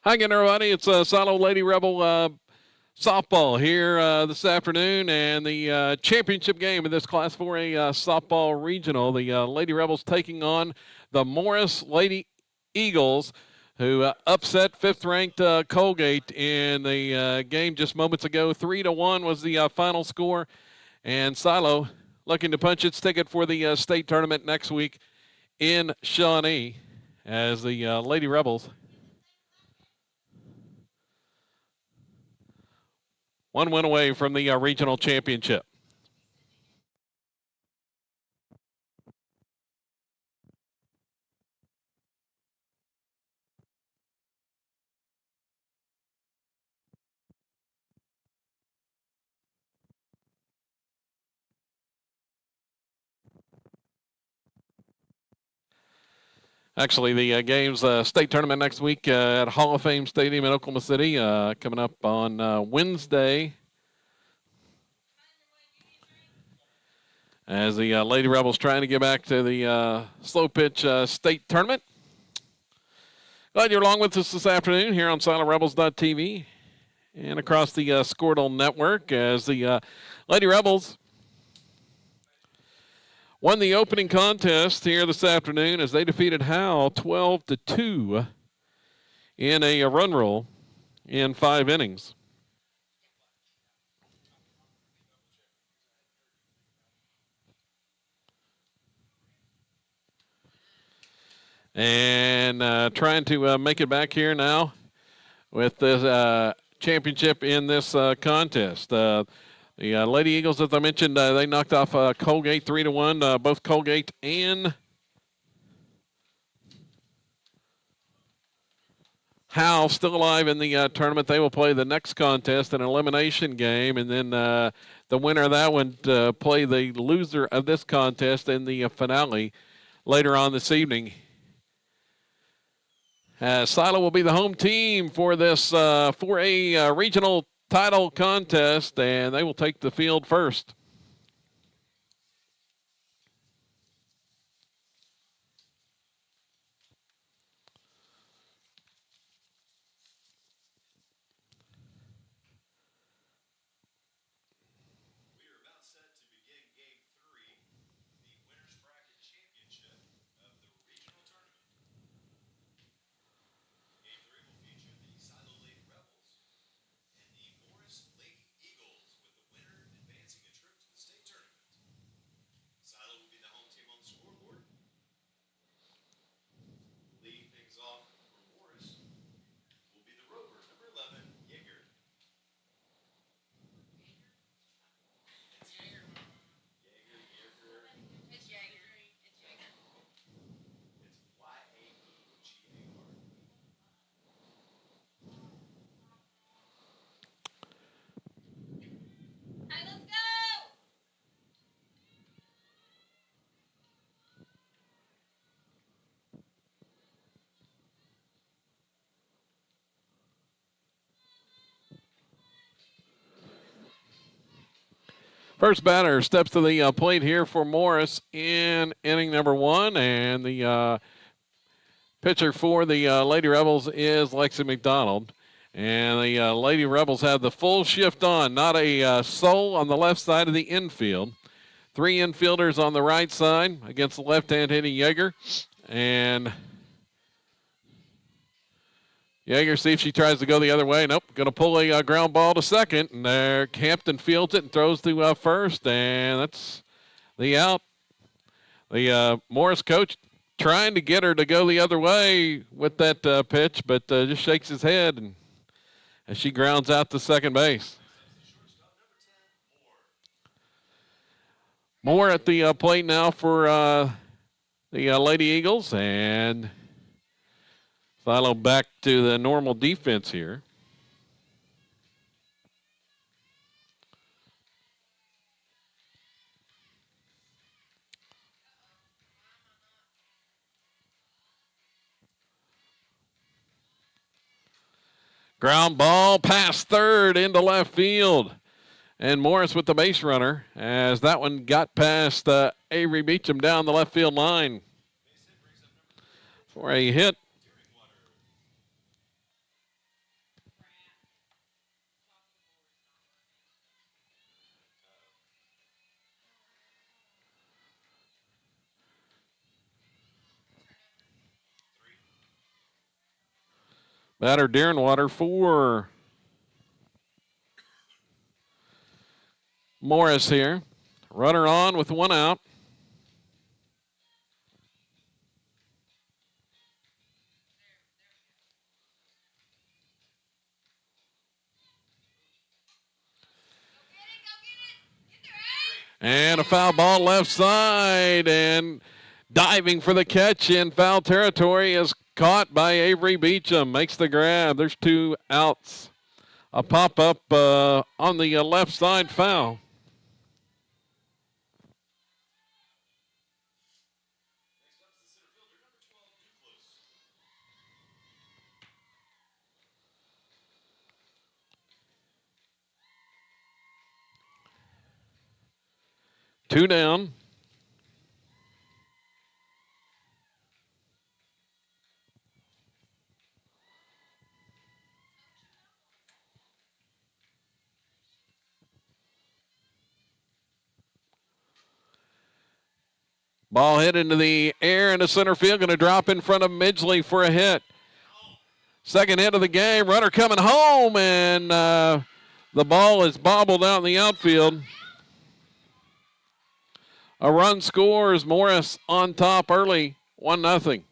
Hi again, everybody. It's Silo Lady Rebel softball here this afternoon, and the championship game in this Class 4A softball regional. The Lady Rebels taking on the Morris Lady Eagles, who upset fifth-ranked Colgate in the game just moments ago. 3-1 was the final score, and Silo looking to punch its ticket for the state tournament next week in Shawnee as the Lady Rebels. One win away from the regional championship. Actually, the game's state tournament next week at Hall of Fame Stadium in Oklahoma City, coming up on Wednesday. As the Lady Rebels trying to get back to the slow pitch state tournament. Glad you're along with us this afternoon here on SiloRebels.tv and across the Squirtle Network as the Lady Rebels won the opening contest here this afternoon as they defeated Howell 12-2 in a run roll in 5 innings. And trying to make it back here now with the championship in this contest. The Lady Eagles, as I mentioned, they knocked off Colgate 3-1. Both Colgate and Howell still alive in the tournament. They will play the next contest, an elimination game, and then the winner of that one play the loser of this contest in the finale later on this evening. Silo will be the home team for this 4A regional title contest, and they will take the field first. First batter steps to the plate here for Morris in inning number 1, and the pitcher for the Lady Rebels is Lexi McDonald. And the Lady Rebels have the full shift on, not a soul on the left side of the infield. 3 infielders on the right side against the left-hand hitting Yeager. And Yeager, see if she tries to go the other way. Nope, going to pull a ground ball to second. And there, Hampton fields it and throws to first. And that's the out. The Morris coach trying to get her to go the other way with that pitch, but just shakes his head and as she grounds out to second base. Moore at the plate now for the Lady Eagles, and Silo back to the normal defense here. Ground ball past third into left field. And Morris with the base runner as that one got past Avery Beecham down the left field line for a hit. Batter Deerenwater for Morris here. Runner on with 1 out. And a foul ball left side, and diving for the catch in foul territory is caught by Avery Beecham. Makes the grab. There's 2 outs. A pop-up on the left side foul. Two down. Ball hit into the air into center field. Going to drop in front of Midgley for a hit. Second hit of the game. Runner coming home, and the ball is bobbled out in the outfield. A run scores. Morris on top early, 1-0.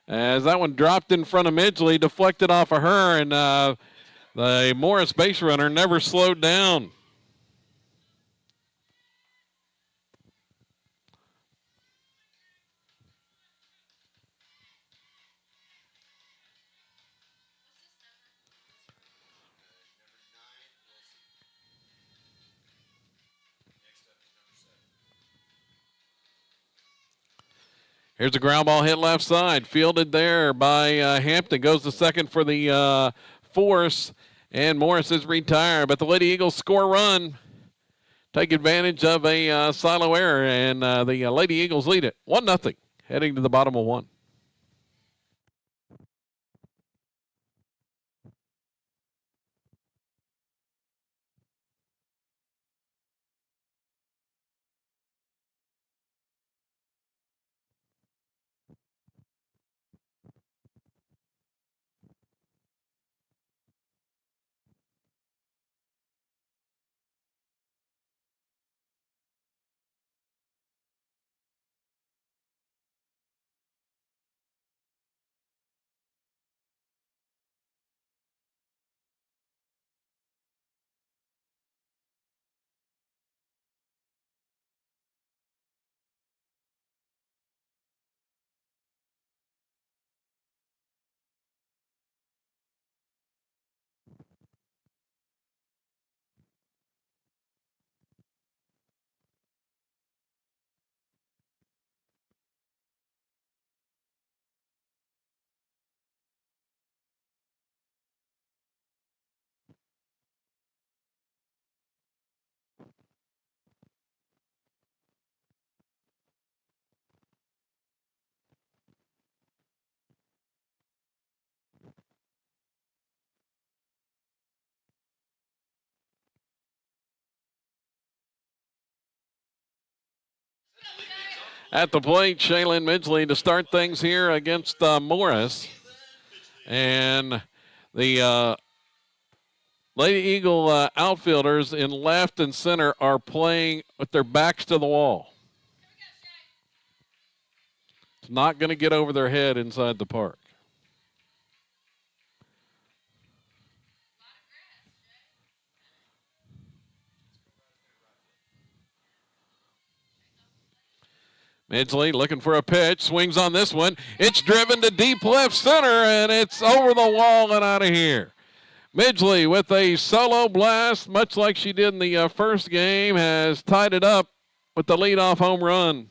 As that one dropped in front of Midgley, deflected off of her, and the Morris base runner never slowed down. Here's a ground ball hit left side. Fielded there by Hampton. Goes to second for the force. And Morris is retired. But the Lady Eagles score a run. Take advantage of a silo error. And the Lady Eagles lead it 1-0. Heading to the bottom of 1. At the plate, Shaylin Midgley to start things here against Morris. And the Lady Eagle outfielders in left and center are playing with their backs to the wall. It's not going to get over their head inside the park. Midgley looking for a pitch, swings on this one. It's driven to deep left center, and it's over the wall and out of here. Midgley with a solo blast, much like she did in the first game, has tied it up with the leadoff home run.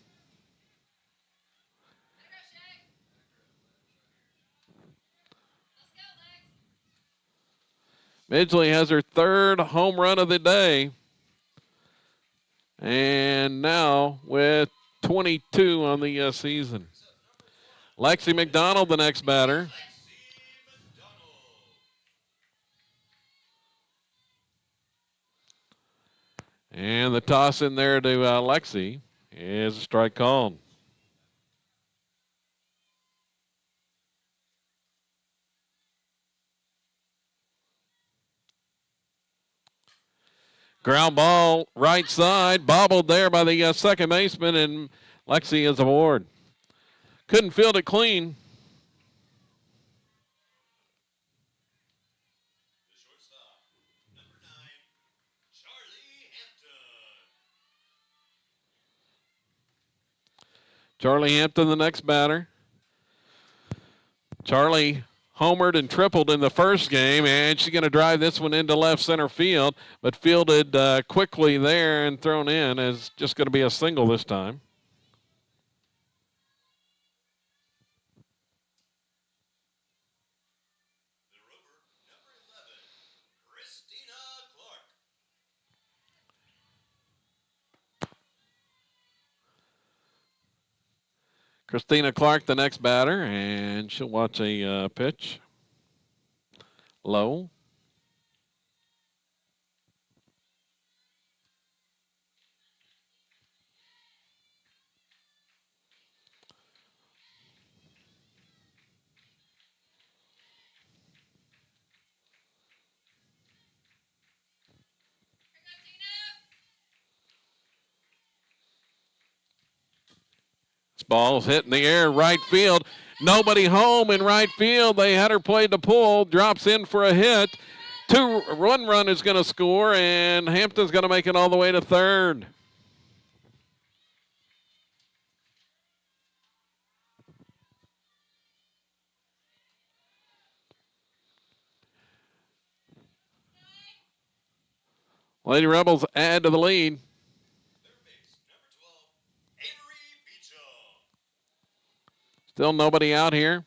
Midgley has her third home run of the day. And now with 22 on the season. Lexi McDonald, the next batter. And the toss in there to Lexi is a strike called. Ground ball right side, bobbled there by the second baseman, and Lexi is aboard. Couldn't field it clean. Charlie Hampton, the next batter. Charlie homered and tripled in the first game, and she's going to drive this one into left center field, but fielded quickly there and thrown in as just going to be a single this time. Christina Clark, the next batter, and she'll watch a pitch. Low. This ball's hit in the air, right field. Nobody home in right field. They had her played to pull. Drops in for a hit. 2-1 run is going to score, and Hampton's going to make it all the way to third. Lady Rebels add to the lead. Still nobody out here.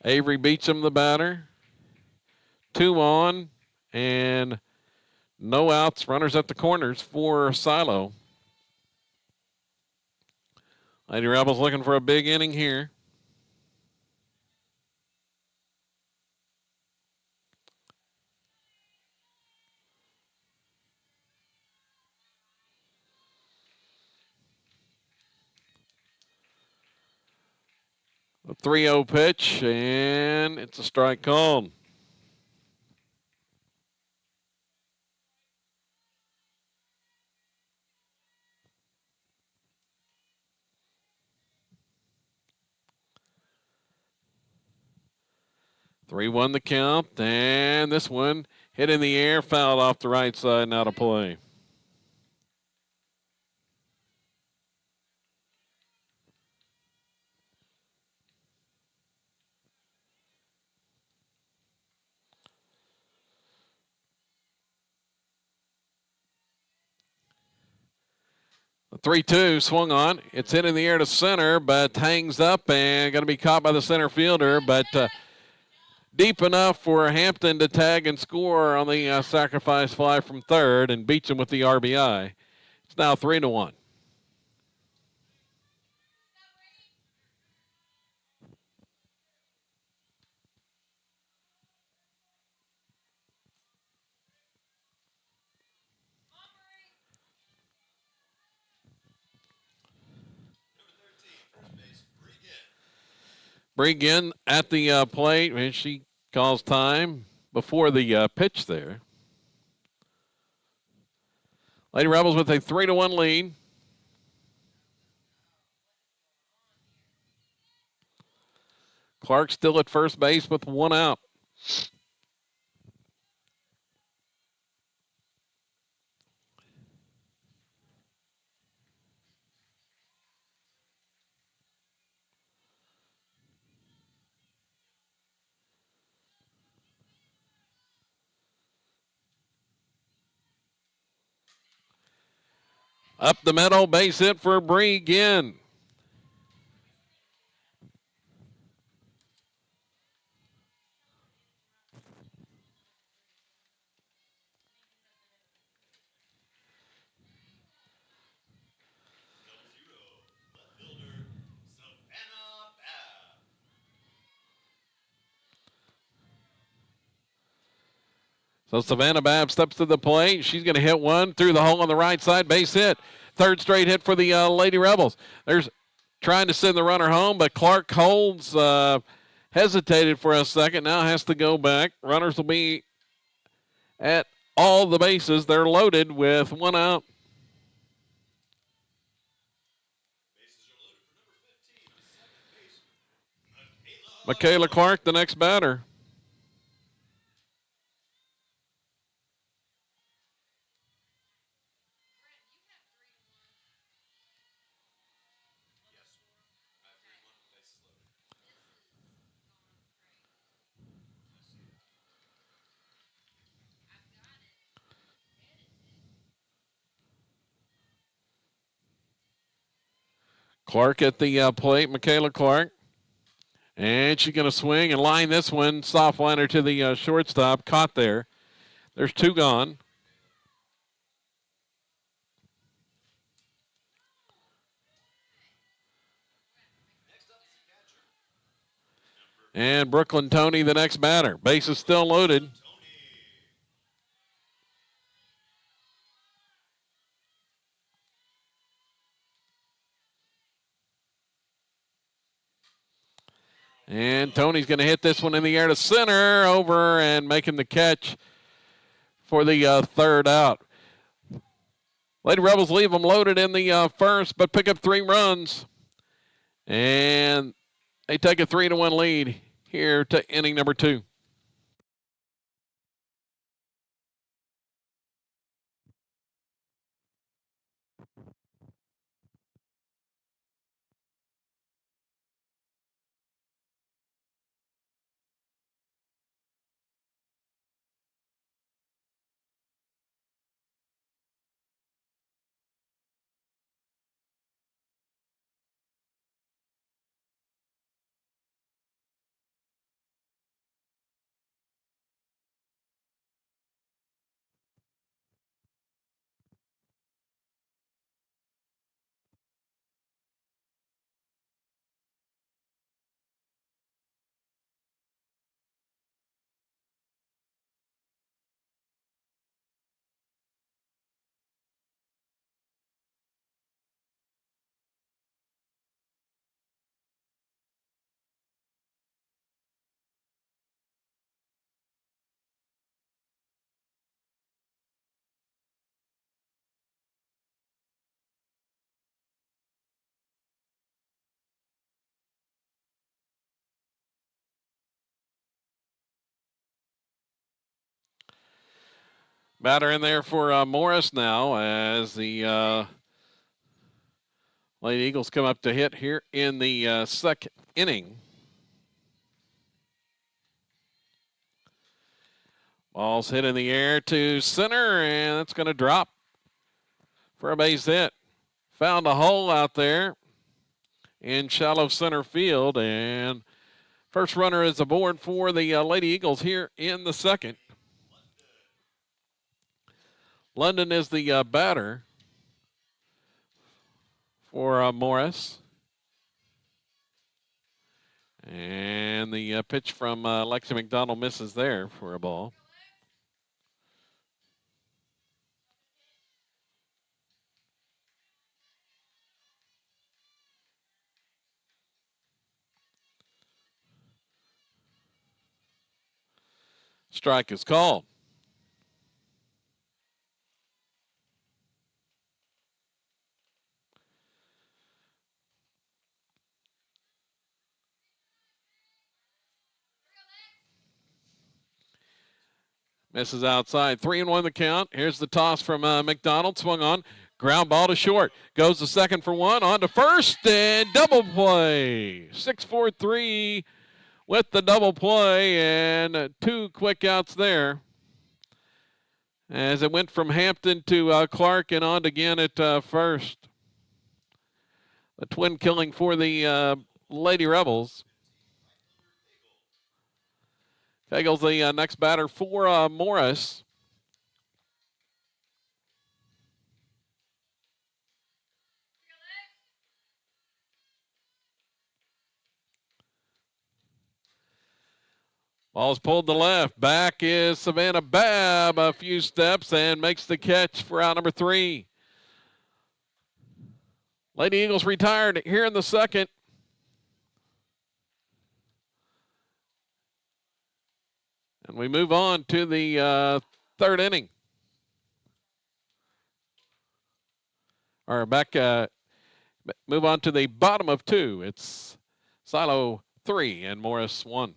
Avery Beecham, the batter. 2 on and no outs. Runners at the corners for Silo. Lady Rebels looking for a big inning here. A 3-0 pitch, and it's a strike called. Three won the count, and this one hit in the air, fouled off the right side, and out of play. The 3-2 swung on. It's hit in the air to center, but hangs up and going to be caught by the center fielder, but deep enough for Hampton to tag and score on the sacrifice fly from third and Beecham with the RBI. It's now 3-1. Bregan at the plate, and she calls time before the pitch there. Lady Rebels with a 3-1 lead. Clark still at first base with 1 out. Up the middle, base hit for Bregan. So Savannah Babb steps to the plate. She's going to hit one through the hole on the right side. Base hit. Third straight hit for the Lady Rebels. There's trying to send the runner home, but Clark holds, hesitated for a second, now has to go back. Runners will be at all the bases. They're loaded with one out. Michaela Clark, the next batter. Clark at the plate, Michaela Clark. And she's going to swing and line this one. Soft liner to the shortstop. Caught there. There's two gone. And Brooklyn Tony, the next batter. Base is still loaded. And Tony's going to hit this one in the air to center, over and making the catch for the third out. Lady Rebels leave them loaded in the first, but pick up 3 runs. And they take a 3-1 lead here to inning number 2. Batter in there for Morris now as the Lady Eagles come up to hit here in the second inning. Ball's hit in the air to center, and it's going to drop for a base hit. Found a hole out there in shallow center field, and first runner is aboard for the Lady Eagles here in the second. London is the batter for Morris. And the pitch from Lexi McDonald misses there for a ball. Strike is called. Misses outside. 3-1 the count. Here's the toss from McDonald. Swung on. Ground ball to short. Goes to second for one. On to first and double play. 6-4-3 with the double play and 2 quick outs there. As it went from Hampton to Clark and on again at first. A twin killing for the Lady Rebels. Kegels the next batter for Morris. Ball's pulled to left. Back is Savannah Babb a few steps and makes the catch for out number 3. Lady Eagles retired here in the second. And we move on to the third inning. Or move on to the bottom of two. It's Silo 3 and Morris 1.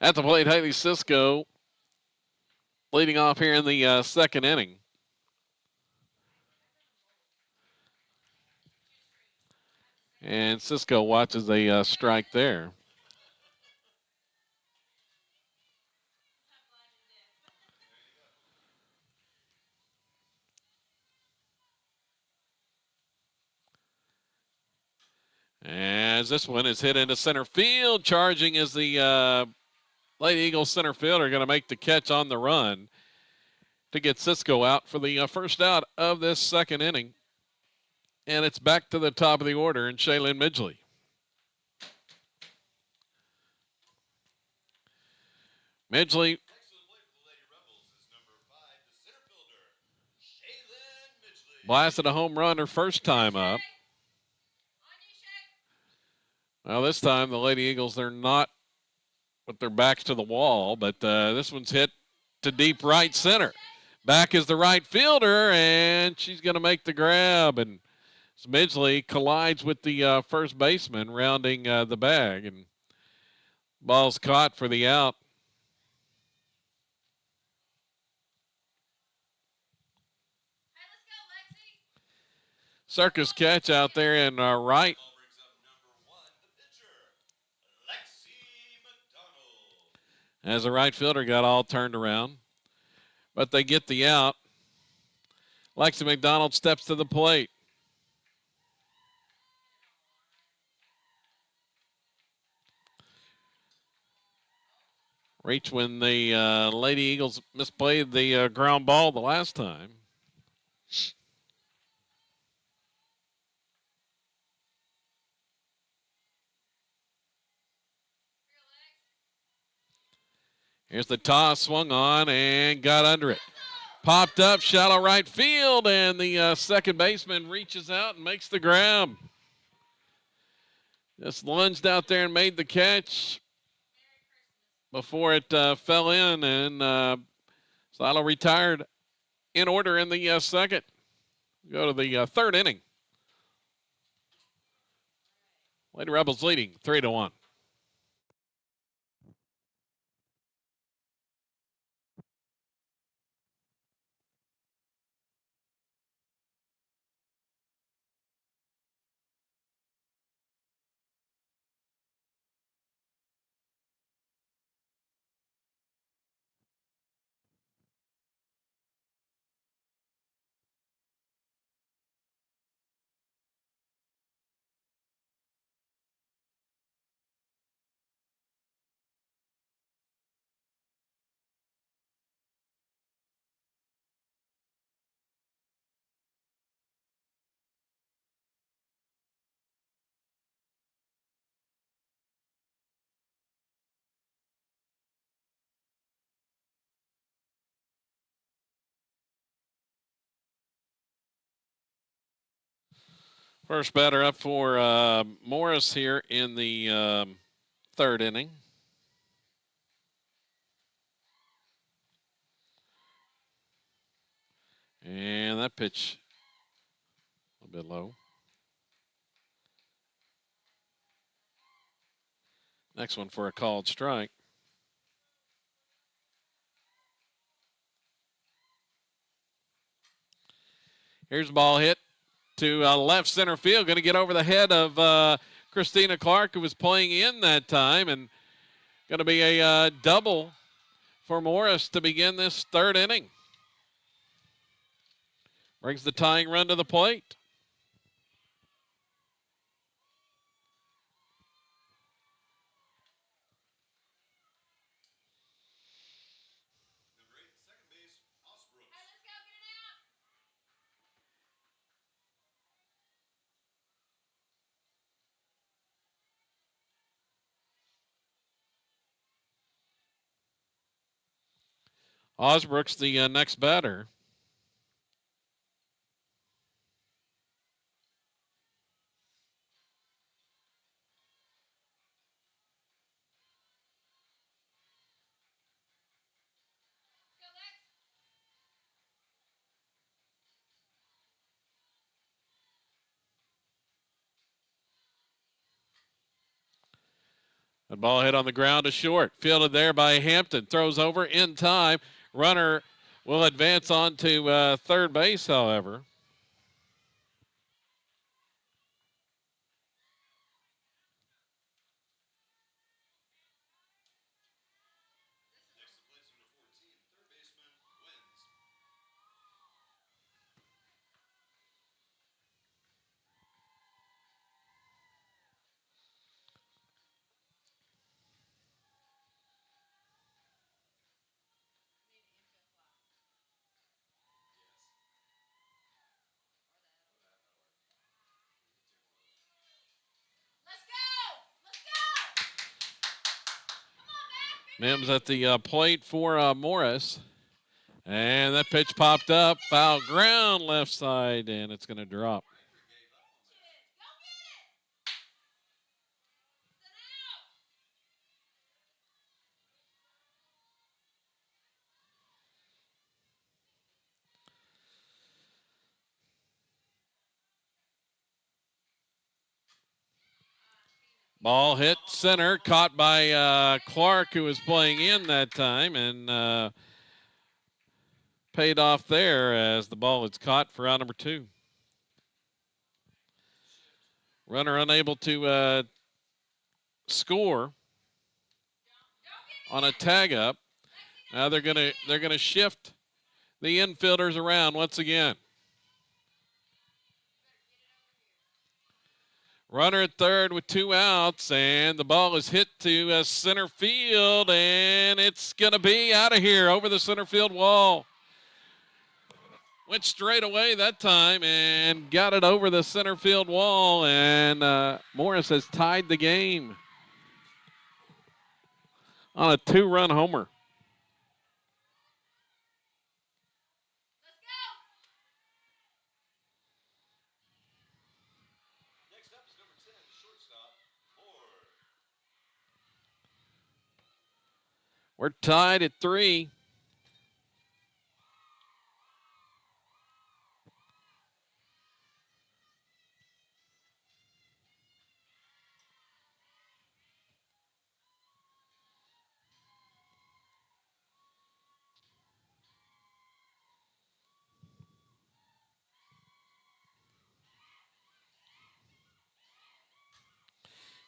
At the plate, Haley Cisco leading off here in the second inning. And Cisco watches a strike there. As this one is hit into center field, charging is the Lady Eagles center fielder, going to make the catch on the run to get Cisco out for the first out of this second inning. And it's back to the top of the order in Shaylin Midgley. Midgley blasted a home run her first time up. Well, this time the Lady Eagles, they're not with their backs to the wall, but this one's hit to deep right center. Back is the right fielder, and she's going to make the grab. And Midgley collides with the first baseman rounding the bag, and ball's caught for the out. Circus catch out there in right. As the right fielder got all turned around. But they get the out. Lexi McDonald steps to the plate. Reach when the Lady Eagles misplayed the ground ball the last time. Here's the toss, swung on and got under it. Popped up, shallow right field, and the second baseman reaches out and makes the grab. Just lunged out there and made the catch before it fell in, and Silo retired in order in the second. Go to the third inning. Lady Rebels leading 3-1. First batter up for Morris here in the third inning. And that pitch a little bit low. Next one for a called strike. Here's the ball hit to left center field. Going to get over the head of Christina Clark, who was playing in that time. And going to be a double for Morris to begin this third inning. Brings the tying run to the plate. Osbrook's the next batter. The ball hit on the ground to short. Fielded there by Hampton. Throws over in time. Runner will advance on to third base, however. Mims at the plate for Morris. And that pitch popped up. Foul ground left side, and it's going to drop. Ball hit center, caught by Clark, who was playing in that time, and paid off there as the ball is caught for out number 2. Runner unable to score on a tag up. Now they're gonna shift the infielders around once again. Runner at third with 2 outs, and the ball is hit to center field, and it's going to be out of here over the center field wall. Went straight away that time and got it over the center field wall, and Morris has tied the game on a 2-run homer. We're tied at 3.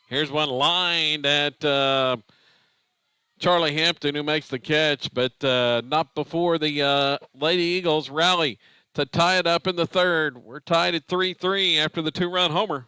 Here's one lined at Charlie Hampton, who makes the catch, but not before the Lady Eagles rally to tie it up in the third. We're tied at 3-3 after the 2-run homer.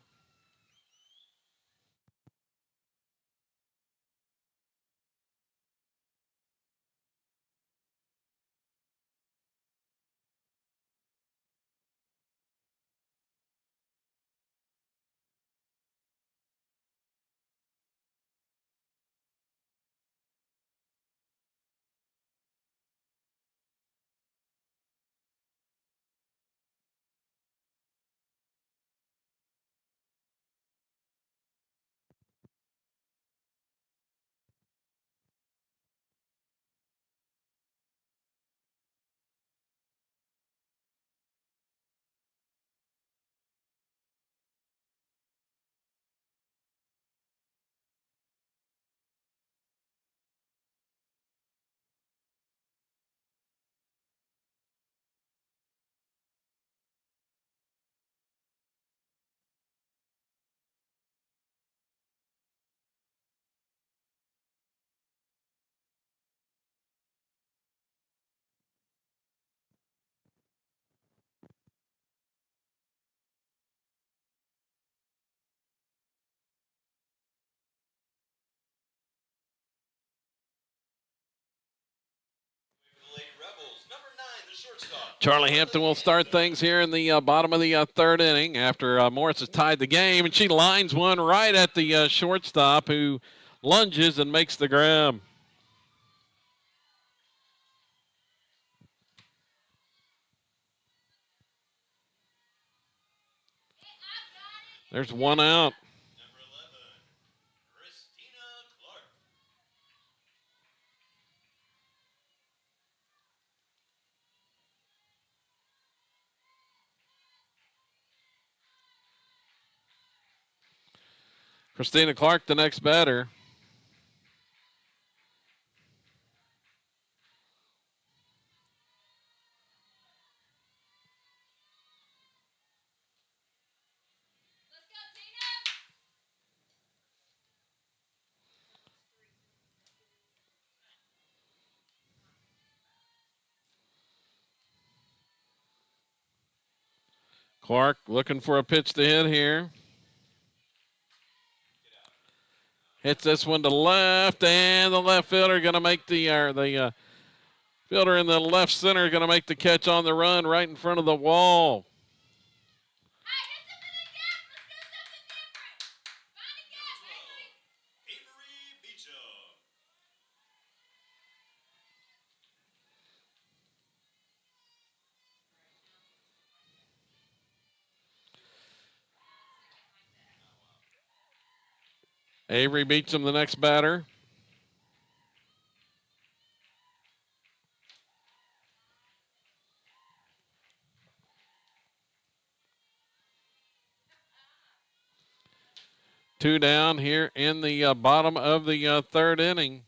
Charlie Hampton will start things here in the bottom of the third inning after Morris has tied the game, and she lines one right at the shortstop, who lunges and makes the grab. There's one out. Christina Clark, the next batter. Clark looking for a pitch to hit here. Hits this one to left, and the left fielder going to make the fielder in the left center going to make the catch on the run right in front of the wall. Avery beats him, the next batter. Two down here in the bottom of the third inning.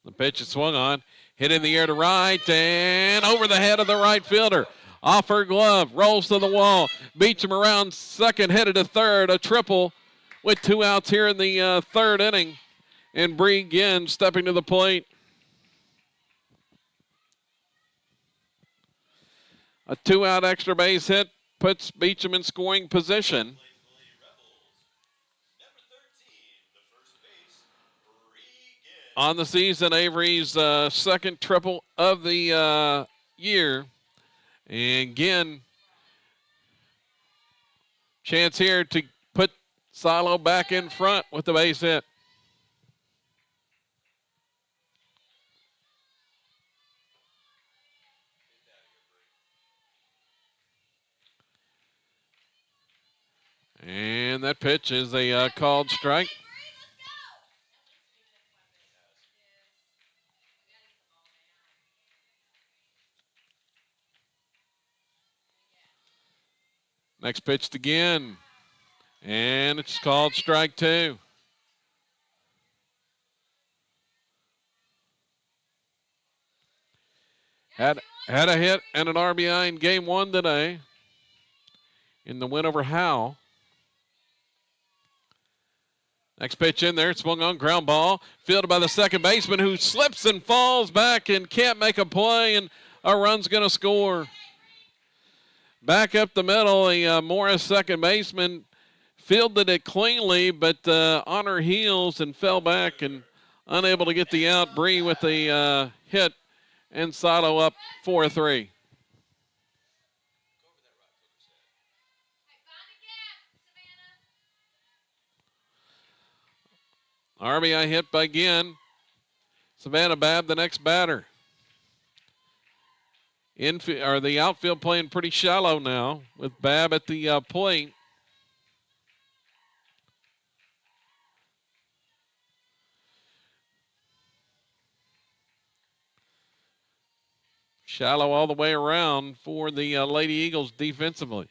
The pitch is swung on, hit in the air to right, and over the head of the right fielder. Off her glove, rolls to the wall, beats him around second, headed to third, a triple with two outs here in the third inning. And Bree again stepping to the plate. A two-out extra base hit puts Beecham in scoring position. On the season, Avery's second triple of the year. And again, chance here to put Silo back in front with the base hit. And that pitch is a called strike. Next pitched again, and it's called strike two. Had a hit and an RBI in game one today in the win over Howe. Next pitch in there, swung on, ground ball, fielded by the second baseman, who slips and falls back and can't make a play, and a run's going to score. Back up the middle, a Morris second baseman fielded it cleanly, but on her heels and fell back and unable to get the out. Bree with the hit, and Silo up 4-3. RBI hit by again. Savannah Babb, the next batter. The outfield playing pretty shallow now with Babb at the plate. Shallow all the way around for the Lady Eagles defensively.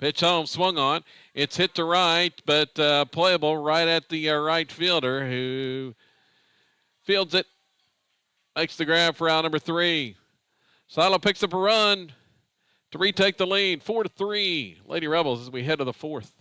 Pitch home, swung on. It's hit to right, but playable right at the right fielder who fields it. Makes the grab for out number 3. Silo picks up a run to retake the lead, 4-3. Lady Rebels as we head to the 4th.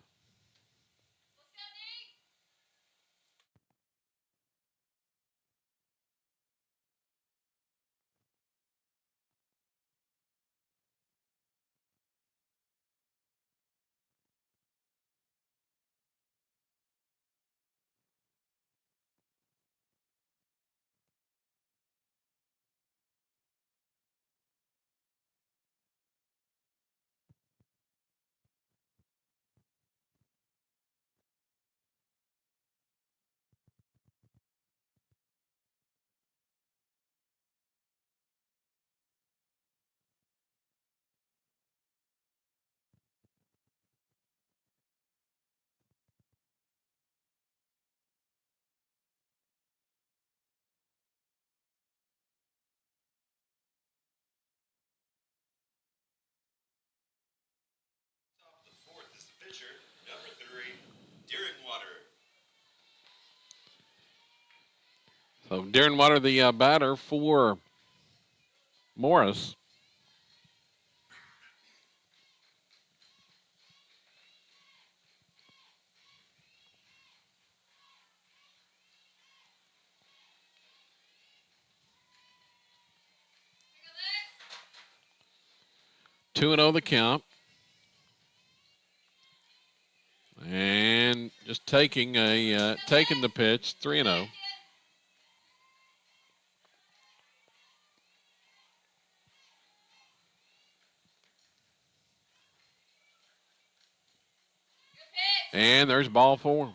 So Darren Water, the batter for Morris. Two and 0 the count. And just taking the pitch, 3-0. And there's ball 4.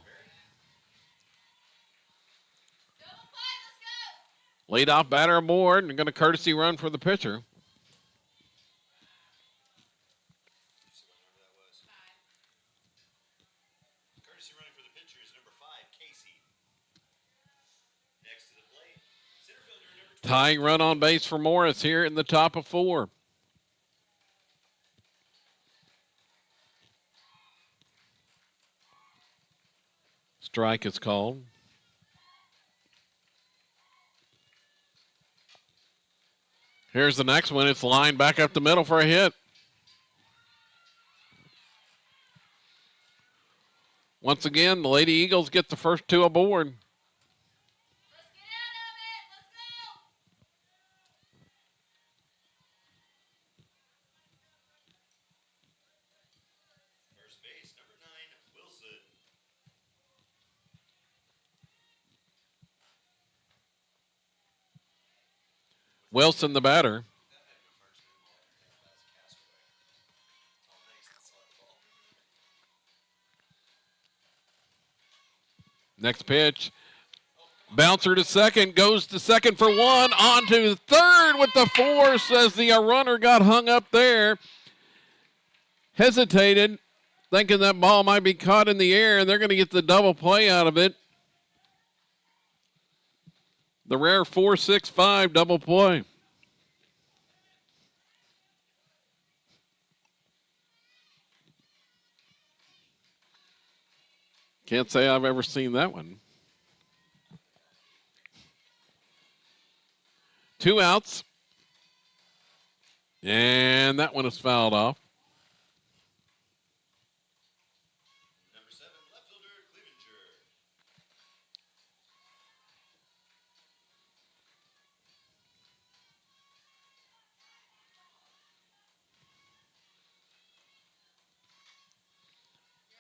Leadoff batter aboard and going to courtesy run for the pitcher. Courtesy running for the pitcher is number 5, Casey. Next to the plate, center fielder number 20. Tying run on base for Morris here in the top of 4. Strike is called. Here's the next one. It's lined back up the middle for a hit. Once again, the Lady Eagles get the first 2 aboard. Let's get out of it. Let's go. First base, number 9, Wilson. Wilson, the batter. Next pitch. Bouncer to second, goes to second for 1, on to third with the force as the runner got hung up there. Hesitated, thinking that ball might be caught in the air, and they're going to get the double play out of it. The rare 4-6-5 double play. Can't say I've ever seen that one. 2 outs. And that one is fouled off. Number 7, left fielder, Clevenger.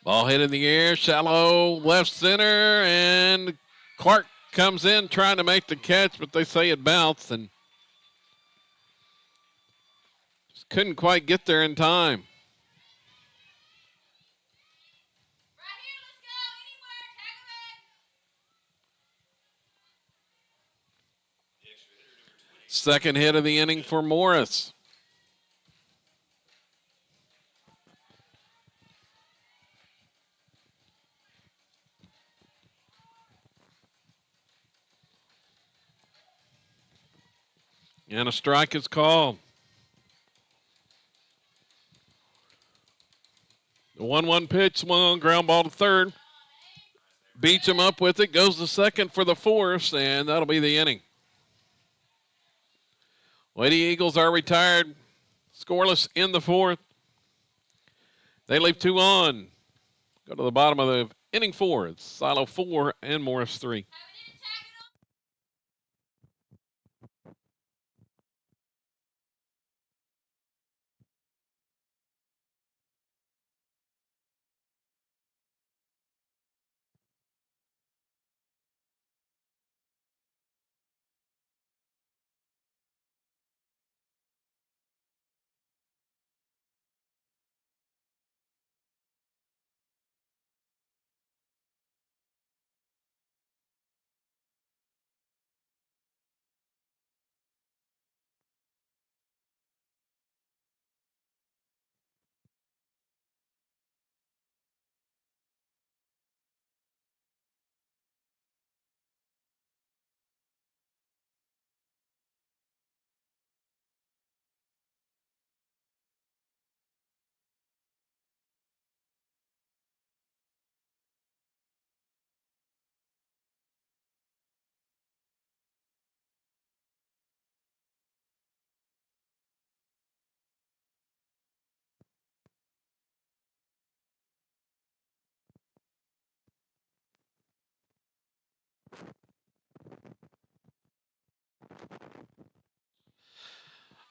Ball hit in the air, shallow left center, and Clark comes in trying to make the catch, but they say it bounced and just couldn't quite get there in time. Right here, let's go. Anywhere, tag him in. The extra hitter, number 20. Second hit of the inning for Morris. And a strike is called. The 1-1 pitch, swung on, ground ball to third. Beecham up with it, goes to second for the force, and that'll be the inning. Lady Eagles are retired, scoreless in the fourth. They leave 2 on. Go to the bottom of the inning 4. It's Silo 4 and Morris 3.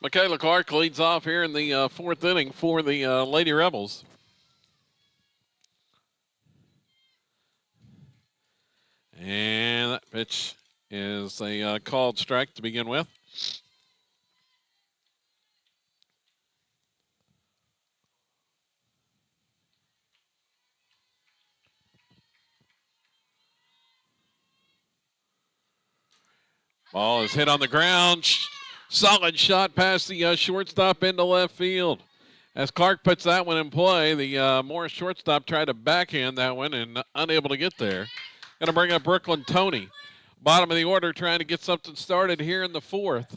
Michaela Clark leads off here in the fourth inning for the Lady Rebels. And that pitch is a called strike to begin with. Ball is hit on the ground. Solid shot past the shortstop into left field. As Clark puts that one in play, the Morris shortstop tried to backhand that one and unable to get there. Going to bring up Brooklyn Tony. Bottom of the order, trying to get something started here in the fourth.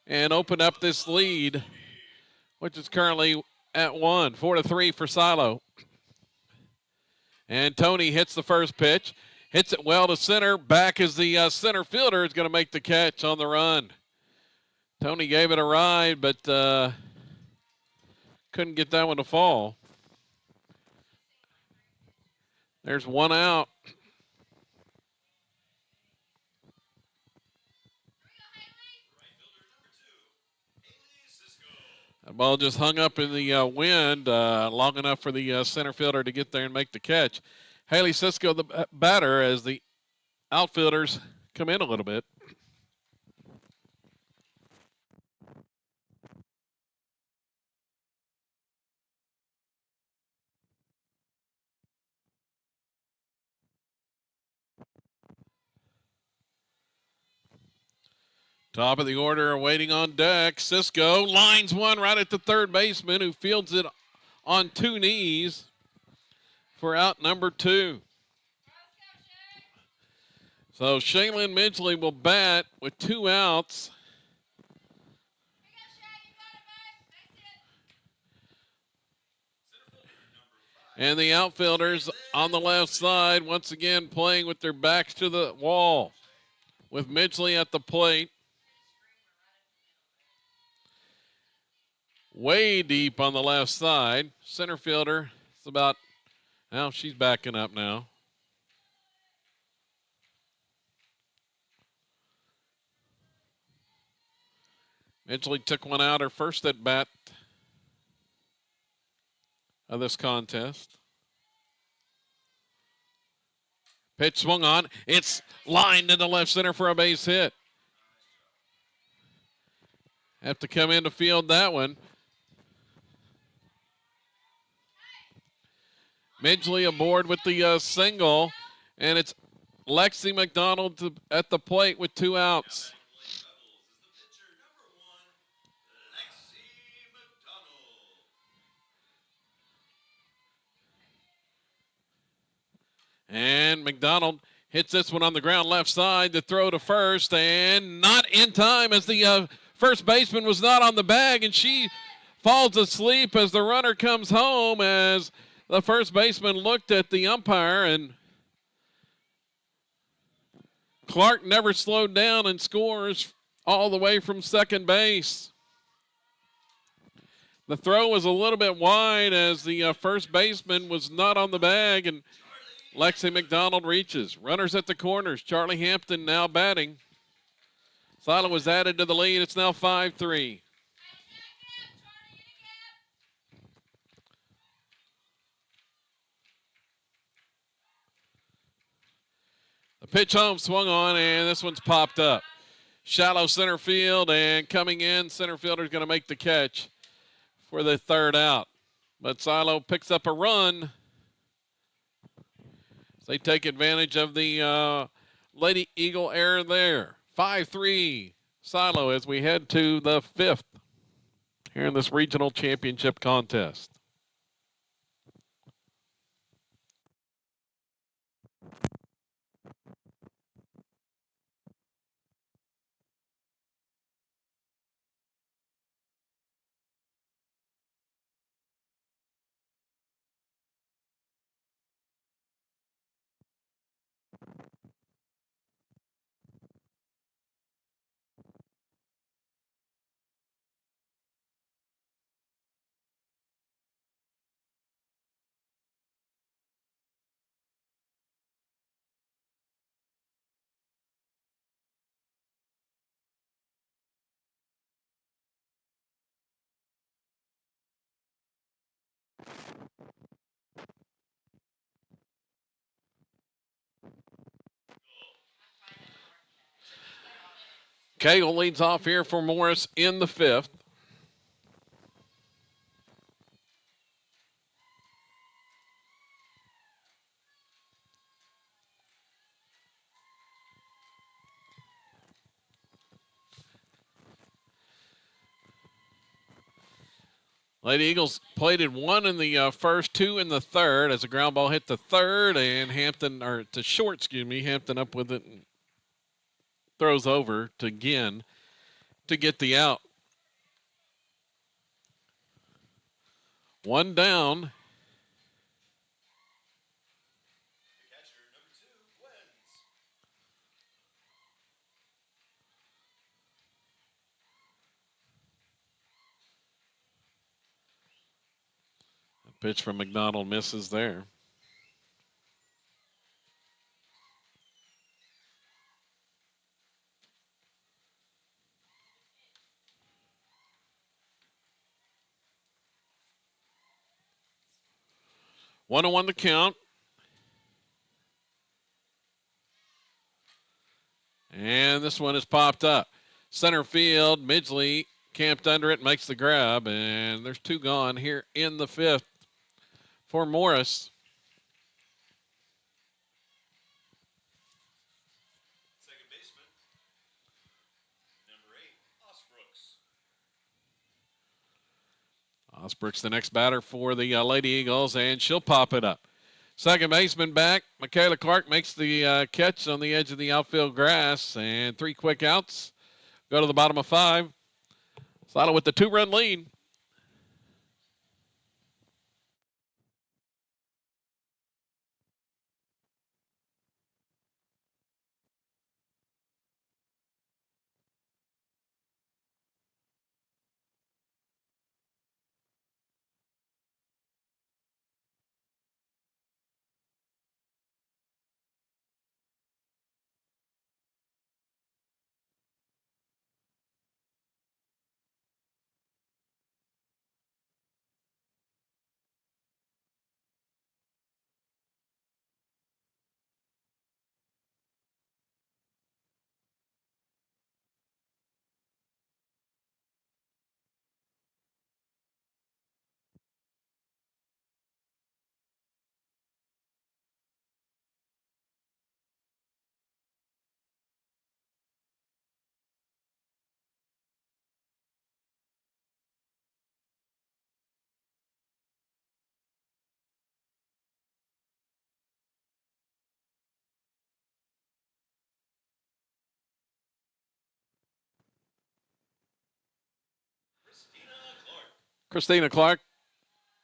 And open up this lead, which is currently at 1, 4-3 for Silo. And Tony hits the first pitch. Hits it well to center. Back as the center fielder is going to make the catch on the run. Tony gave it a ride, but couldn't get that one to fall. There's one out. That ball just hung up in the wind long enough for the center fielder to get there and make the catch. Haley Cisco, the batter, as the outfielders come in a little bit. Top of the order, waiting on deck. Cisco lines one right at the third baseman, who fields it on 2 knees for out number 2. So Shaylin Midgley will bat with 2 outs. And the outfielders on the left side once again playing with their backs to the wall, with Midgley at the plate. Way deep on the left side. Center fielder, it's about, now she's backing up now. Midgley took one out, her first at bat of this contest. Pitch swung on. It's lined into left center for a base hit. Have to come in to field that one. Midgley aboard with the single, and it's Lexi McDonald at the plate with 2 outs. And McDonald hits this one on the ground left side to throw to first, and not in time as the first baseman was not on the bag, and she falls asleep as the runner comes home, as the first baseman looked at the umpire, and Clark never slowed down and scores all the way from second base. The throw was a little bit wide as the first baseman was not on the bag, and Lexi McDonald reaches. Runners at the corners. Charlie Hampton now batting. Silo was added to the lead. It's now 5-3. The pitch home swung on, and this one's popped up. Shallow center field, and coming in, center fielder's going to make the catch for the third out. But Silo picks up a run. They take advantage of the Lady Eagle error there. 5-3 Silo as we head to the fifth here in this regional championship contest. Cagle leads off here for Morris in the fifth. Lady Eagles plated one in the first, two in the third as a ground ball hit the third, and Hampton, or to short, excuse me, Hampton up with it and throws over to Ginn to get the out. One down. Pitch from McDonald misses there. One on one to count. And this one is popped up. Center field, Midgley camped under it, makes the grab, and there's two gone here in the fifth for Morris. Second baseman, number 8, Osbrooks. Osbrooks the next batter for the Lady Eagles, and she'll pop it up. Second baseman back. Michaela Clark makes the catch on the edge of the outfield grass, and three quick outs. Go to the bottom of five. Silo with the two-run lead. Christina Clark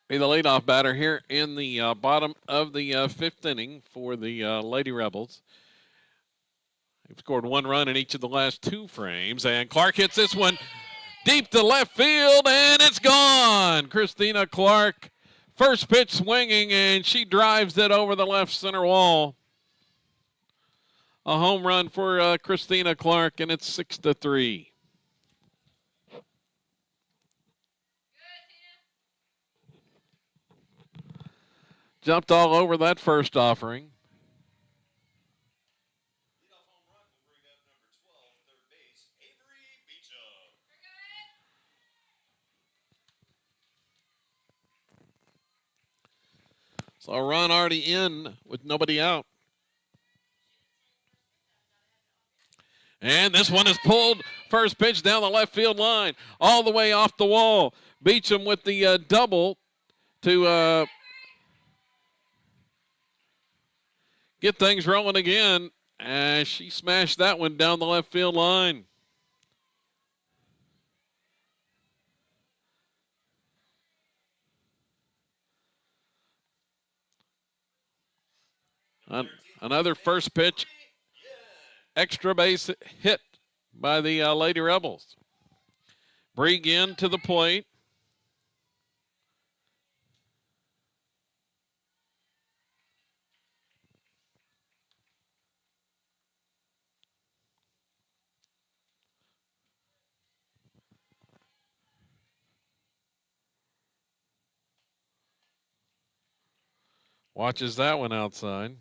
be the leadoff batter here in the bottom of the fifth inning for the Lady Rebels. They've scored one run in each of the last two frames, and Clark hits this one deep to left field, and it's gone. Christina Clark, first pitch swinging, and she drives it over the left center wall. A home run for Christina Clark, and it's 6-3. Jumped all over that first offering. Leadoff home run will bring up number 12, third base, Avery Beecham. So a run already in with nobody out. And this one is pulled. First pitch down the left field line, all the way off the wall. Beecham with the double to get things rolling again. As she smashed that one down the left field line. Another first pitch extra base hit by the Lady Rebels. Bree to the plate. Watches that one outside.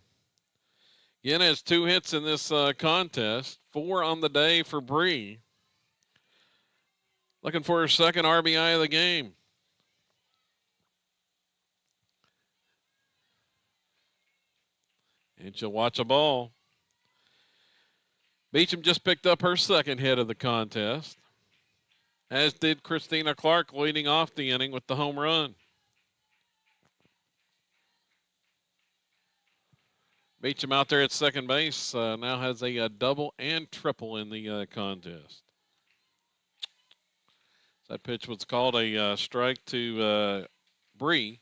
Yen has 2 hits in this contest, 4 on the day for Bree. Looking for her second RBI of the game. And she'll watch a ball. Beecham just picked up her second hit of the contest, as did Christina Clark, leading off the inning with the home run. Beecham out there at second base now has a double and triple in the contest. That pitch was called a strike to Bree.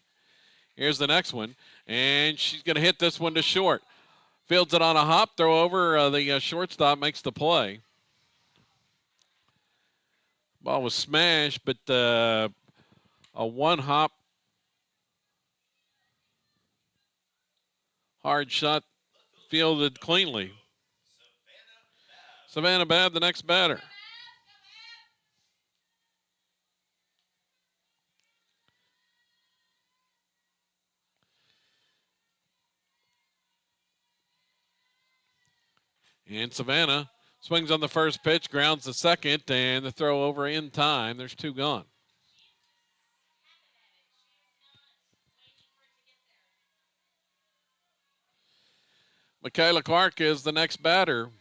Here's the next one, and she's going to hit this one to short. Fields it on a hop, throw over. The shortstop makes the play. Ball was smashed, but a one-hop hard shot fielded cleanly. Savannah Babb, the next batter. And Savannah swings on the first pitch, grounds the second, and the throw over in time. There's 2 gone. Michaela Clark is the next batter. Second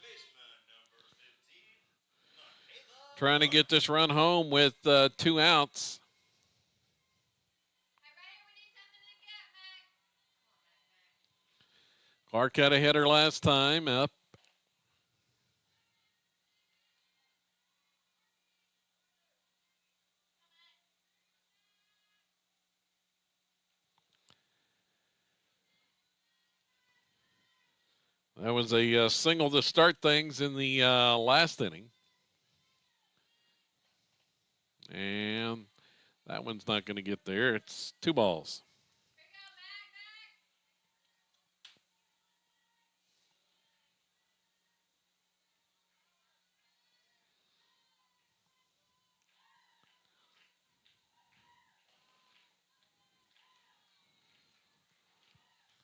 baseman, number 15, Trying to get this run home with 2 outs. Clark had a hitter last time up. That was a single to start things in the last inning. And that one's not going to get there. It's 2 balls.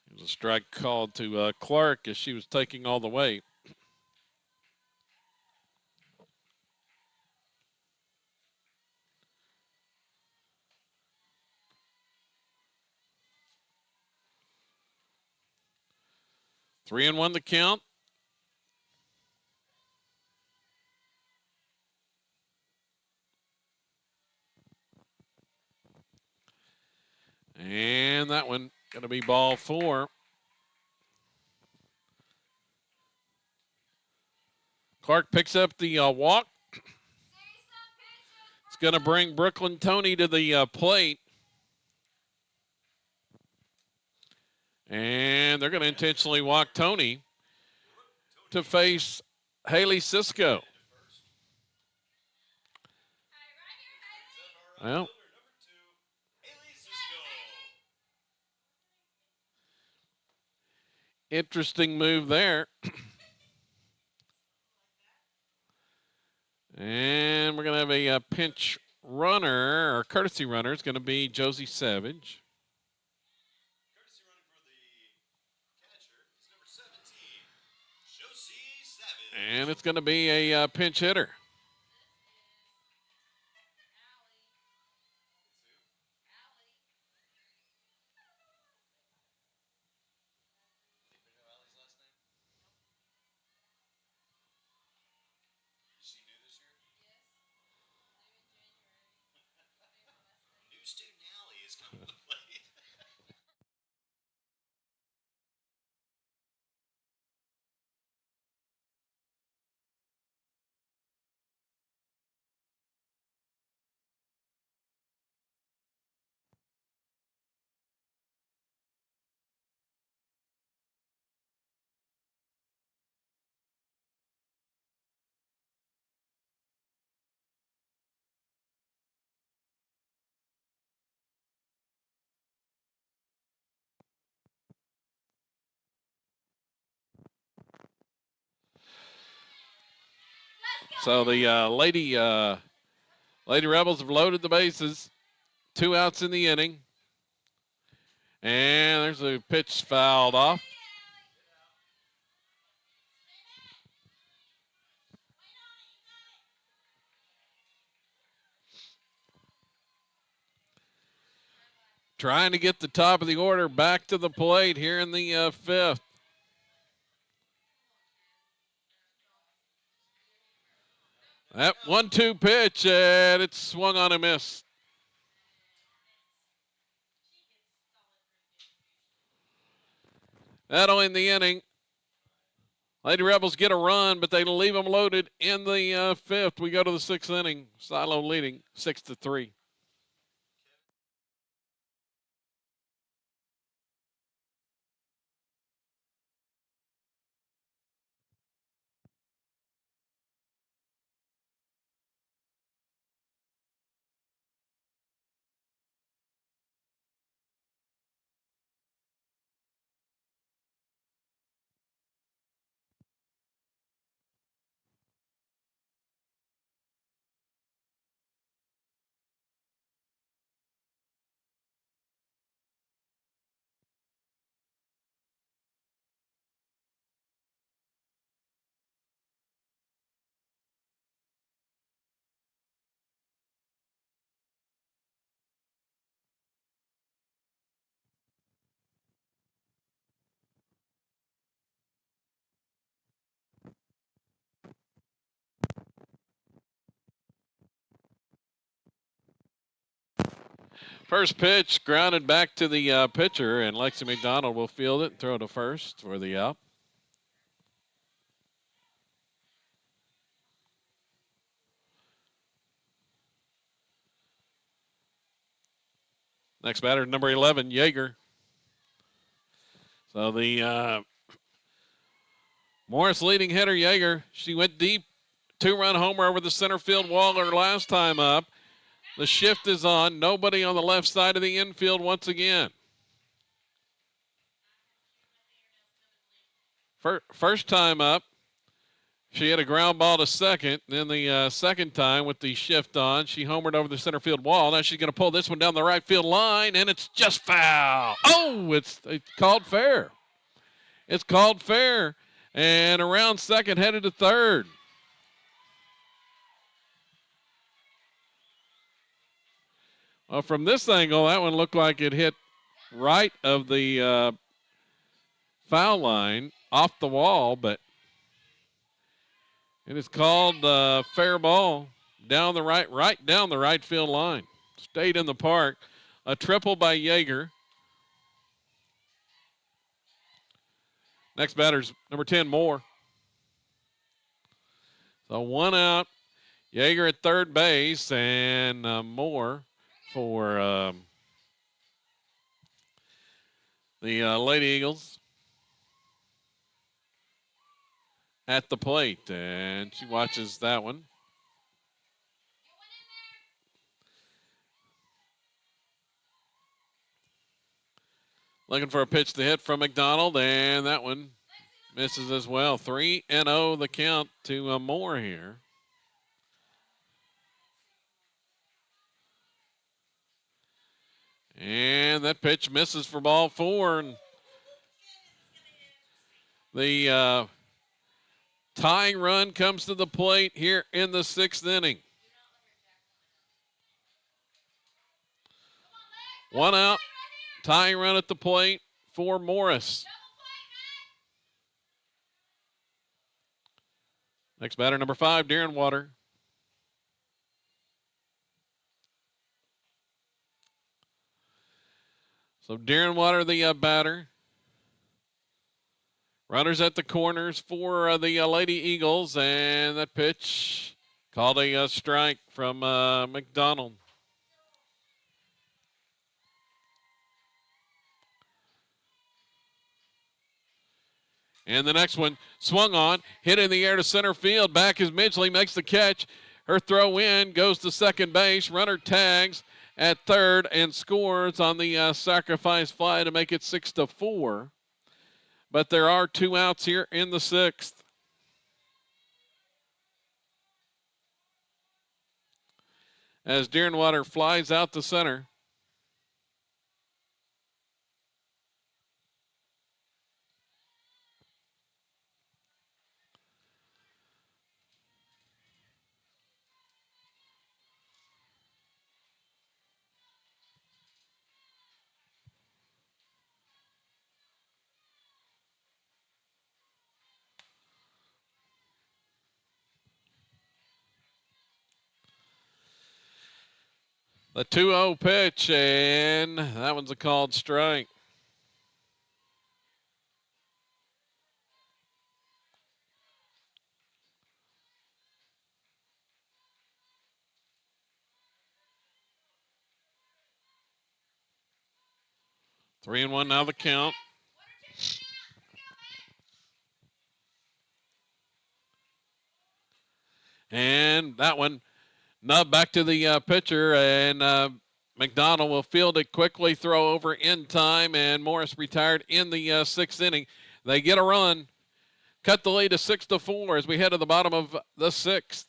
There's a strike called to Clark as she was taking all the weight. Three and one the count. And that one going to be ball 4. Clark picks up the walk. It's going to bring Brooklyn Tony to the plate. And they're going to intentionally walk Tony to face Haley Cisco. Well, interesting move there. And we're going to have a pinch runner, or courtesy runner. It's going to be Josie Savage. Courtesy running for the catcher is number 17, Josie Savage. And it's going to be a pinch hitter. Anybody know Allie's last name? Is she new this year? New student Allie is coming to the plate. So the Lady Rebels have loaded the bases. 2 outs in the inning. And there's a pitch fouled off. Trying to get the top of the order back to the plate here in the 5th. That 1-2 pitch, and it's swung on a miss. That'll end the inning. Lady Rebels get a run, but they leave them loaded in the 5th. We go to the 6th inning. Silo leading 6-3. First pitch grounded back to the pitcher, and Lexi McDonald will field it and throw to first for the out. Next batter, number 11, Yeager. So the Morris leading hitter, Yeager, she went deep. 2-run homer over the center field wall her last time up. The shift is on. Nobody on the left side of the infield once again. First time up, she had a ground ball to second. Then the second time with the shift on, she homered over the center field wall. Now she's going to pull this one down the right field line, and it's just foul. Oh, it's called fair. It's called fair. And around second, headed to third. Well, from this angle, that one looked like it hit right of the foul line off the wall, but it is called fair ball down the right down the right field line. Stayed in the park. A triple by Yeager. Next batter's number 10, Moore. So 1 out. Yeager at third base, and Moore for the Lady Eagles at the plate. And she watches that one. Looking for a pitch to hit from McDonald, and that one misses as well. 3-0 the count to Moore here. And that pitch misses for ball 4. And the tying run comes to the plate here in the 6th inning. 1 out, tying run at the plate for Morris. Next batter, number 5, Darren Water. So Darren Water, the batter. Runners at the corners for the Lady Eagles, and that pitch called a strike from McDonald. And the next one swung on, hit in the air to center field. Back is Midgley, makes the catch. Her throw in, goes to second base. Runner tags at third and scores on the sacrifice fly to make it 6-4. But there are 2 outs here in the 6th. As Darren Water flies out to center. The 2-0 pitch, and that one's a called strike. Three and one now the count. And that one nubbed back to the pitcher, and McDonald will field it quickly, throw over in time, and Morris retired in the 6th inning. They get a run, cut the lead to 6-4 as we head to the bottom of the 6th.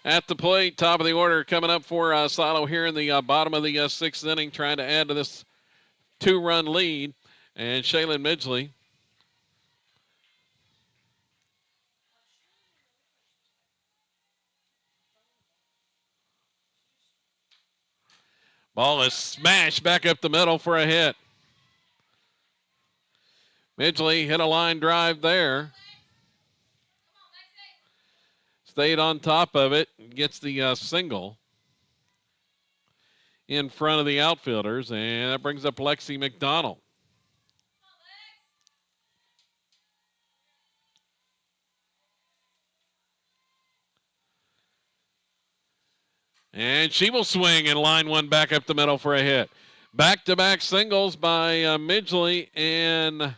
At the plate, top of the order coming up for Silo here in the bottom of the 6th inning, trying to add to this 2-run lead. And Shaylin Midgley. Ball is smashed back up the middle for a hit. Midgley hit a line drive there. Stayed on top of it and gets the single. in front of the outfielders, and that brings up Lexi McDonald. And she will swing and line one back up the middle for a hit. Back-to-back singles by Midgley and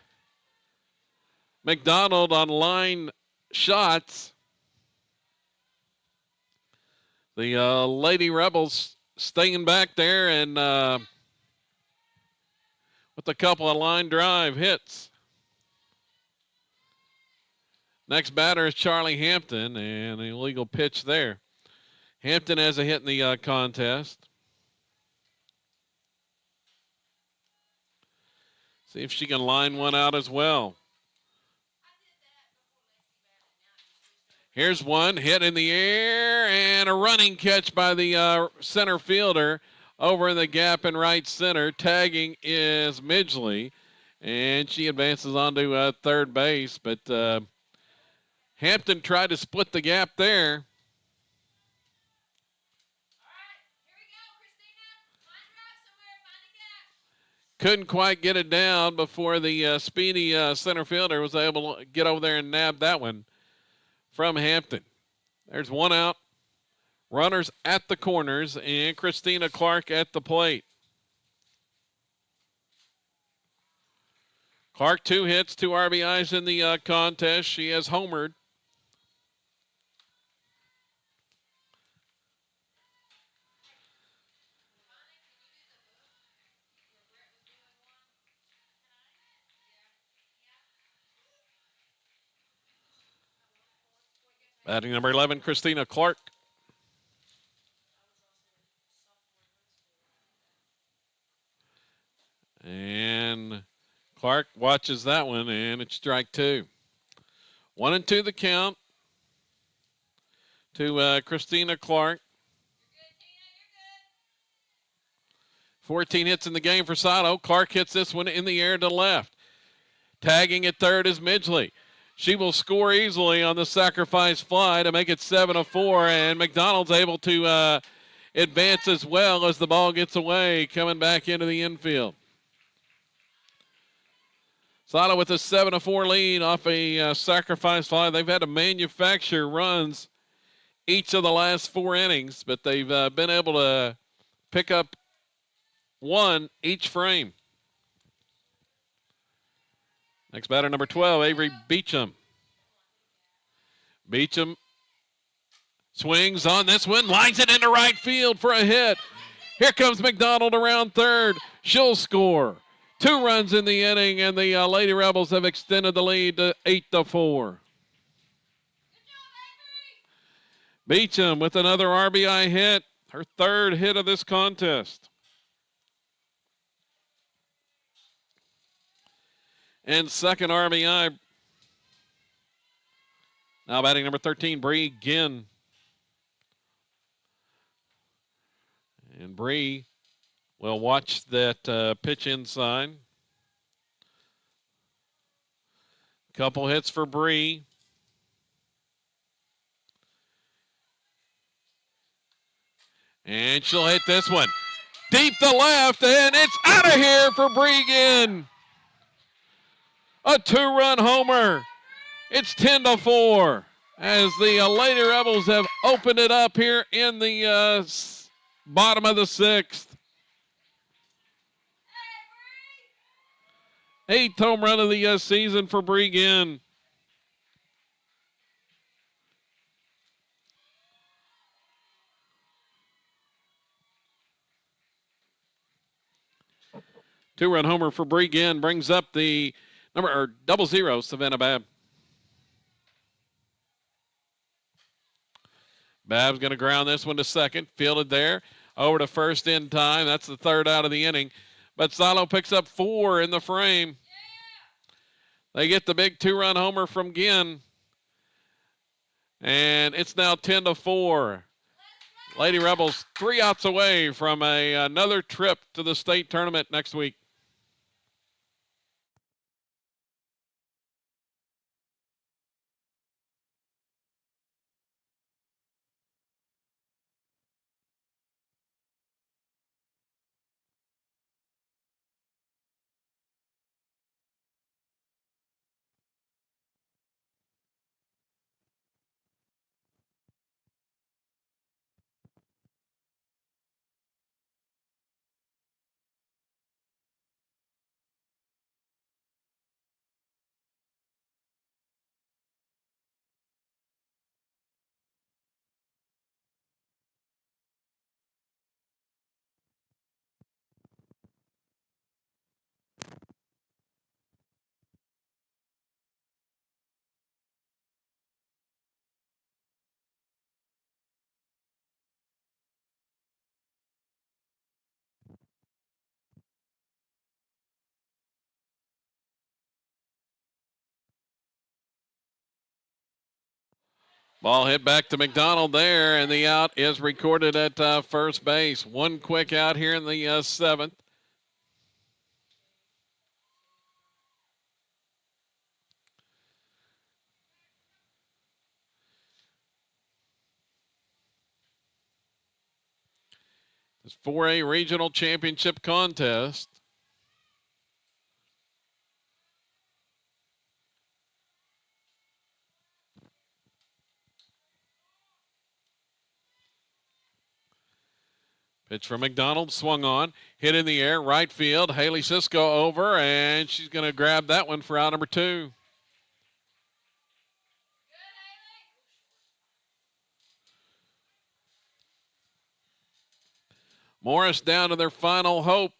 McDonald on line shots. The Lady Rebels staying back there and with a couple of line drive hits. Next batter is Charlie Hampton, and an illegal pitch there. Hampton has a hit in the contest. See if she can line one out as well. Here's one hit in the air and a running catch by the center fielder over in the gap in right center. Tagging is Midgley, and she advances onto third base, but Hampton tried to split the gap there. Couldn't quite get it down before the speedy center fielder was able to get over there and nab that one from Hampton. There's one out. Runners at the corners, and Christina Clark at the plate. Clark, 2 hits, 2 RBIs in the contest. She has homered. Batting number 11, Christina Clark. And Clark watches that one, and it's strike 2. 1-2 the count to Christina Clark. 14 hits in the game for Sato. Clark hits this one in the air to left. Tagging at third is Midgley. She will score easily on the sacrifice fly to make it 7-4, and McDonald's able to advance as well as the ball gets away, coming back into the infield. Sato with a 7-4 lead off a sacrifice fly. They've had to manufacture runs each of the last 4 innings, but they've been able to pick up one each frame. Next batter, number 12, Avery Beecham. Beecham swings on this one, lines it into right field for a hit. Here comes McDonald around third. She'll score. 2 runs in the inning, and the Lady Rebels have extended the lead to 8-4. Beecham with another RBI hit, her 3rd hit of this contest. And 2nd RBI. Now batting number 13, Bree Ginn. And Bree will watch that pitch inside. Couple hits for Bree. And she'll hit this one deep to left, and it's out of here for Bree Ginn. A 2-run homer. It's 10-4 as the Lady Rebels have opened it up here in the bottom of the 6th. 8th home run of the season for Bree Ginn. Two-run homer for Bree Ginn brings up the number 00, Savannah Babb. Babb's going to ground this one to second. Fielded there. Over to first in time. That's the 3rd out of the inning. But Salo picks up 4 in the frame. They get the big 2-run homer from Ginn. And it's now 10-4. Lady Rebels 3 outs away from another trip to the state tournament next week. Ball hit back to McDonald there, and the out is recorded at first base. One quick out here in the seventh. This 4A regional championship contest. Pitch from McDonald, swung on, hit in the air, right field. Haley Cisco over, and she's going to grab that one for out number 2. Morris down to their final hope.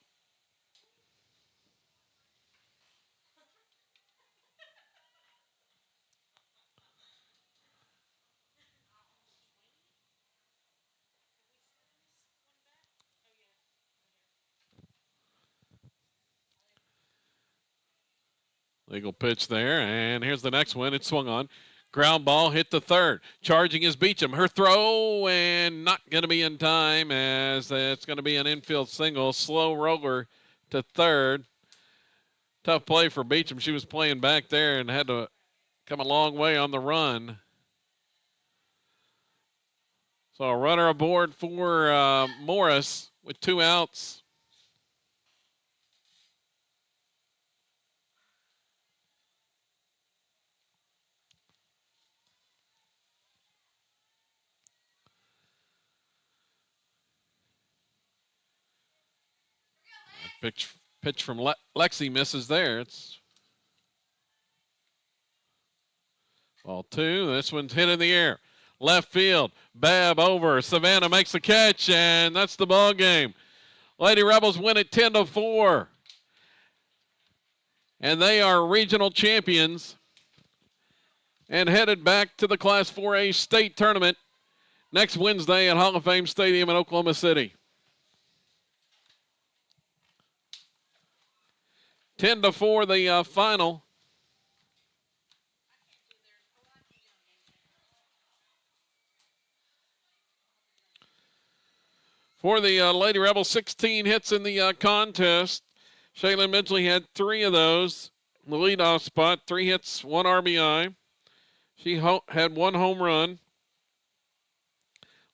Legal pitch there, and here's the next one. It swung on. Ground ball hit the third. Charging is Beecham. Her throw, and not going to be in time as it's going to be an infield single. Slow roller to third. Tough play for Beecham. She was playing back there and had to come a long way on the run. So a runner aboard for Morris with 2 outs. Pitch from Lexi misses there. It's ball 2. This one's hit in the air. Left field. Babb over. Savannah makes the catch, and that's the ball game. Lady Rebels win it 10-4. And they are regional champions and headed back to the Class 4A state tournament next Wednesday at Hall of Fame Stadium in Oklahoma City. 10-4 the final. For the Lady Rebels, 16 hits in the contest. Shaylin Midgley had 3 of those. The leadoff spot, 3 hits, 1 RBI. She had 1 home run.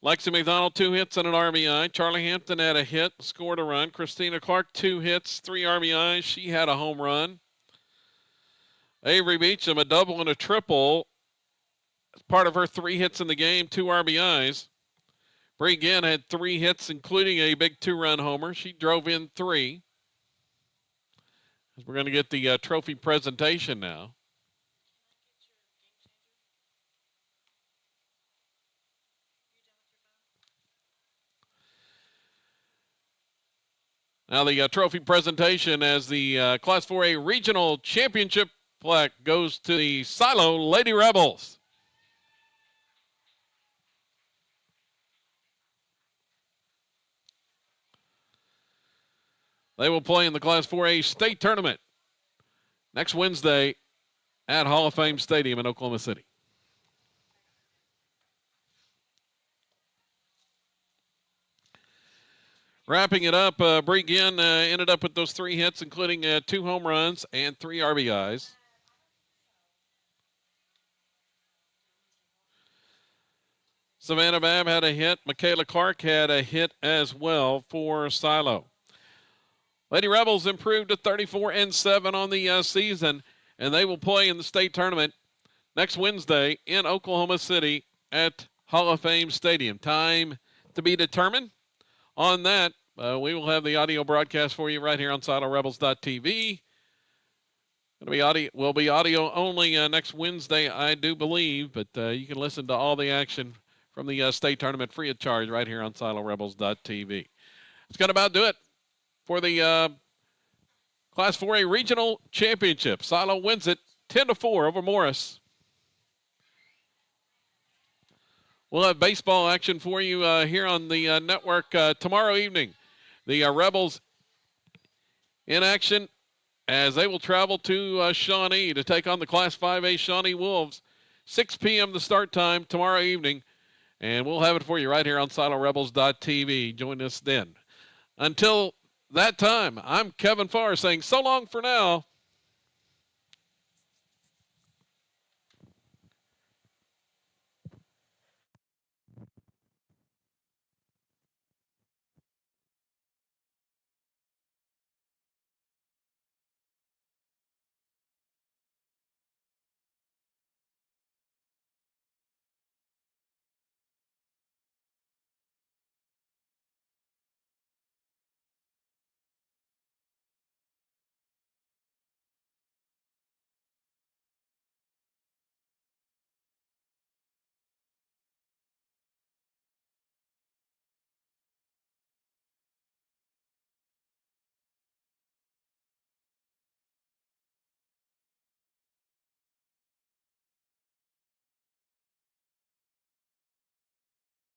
Lexi McDonald, 2 hits and an RBI. Charlie Hampton had a hit, scored a run. Christina Clark, 2 hits, 3 RBIs. She had a home run. Avery Beecham, a double and a triple. As part of her 3 hits in the game, 2 RBIs. Bree Ginn had 3 hits, including a big 2-run homer. She drove in 3. We're going to get the trophy presentation now. Now the trophy presentation as the Class 4A Regional Championship plaque goes to the Silo Lady Rebels. They will play in the Class 4A state tournament next Wednesday at Hall of Fame Stadium in Oklahoma City. Wrapping it up, Bree Ginn ended up with those 3 hits, including 2 home runs and 3 RBIs. Savannah Babb had a hit. Michaela Clark had a hit as well for Silo. Lady Rebels improved to 34-7 on the season, and they will play in the state tournament next Wednesday in Oklahoma City at Hall of Fame Stadium. Time to be determined. On that, we will have the audio broadcast for you right here on SiloRebels.tv. Will be audio only next Wednesday, I do believe, but you can listen to all the action from the state tournament free of charge right here on SiloRebels.tv. It's going to about do it for the Class 4A Regional Championship. Silo wins it 10-4 over Morris. We'll have baseball action for you here on the network tomorrow evening. The Rebels in action as they will travel to Shawnee to take on the Class 5A Shawnee Wolves. 6 p.m. the start time tomorrow evening, and we'll have it for you right here on SiloRebels.tv. Join us then. Until that time, I'm Kevin Farr saying so long for now.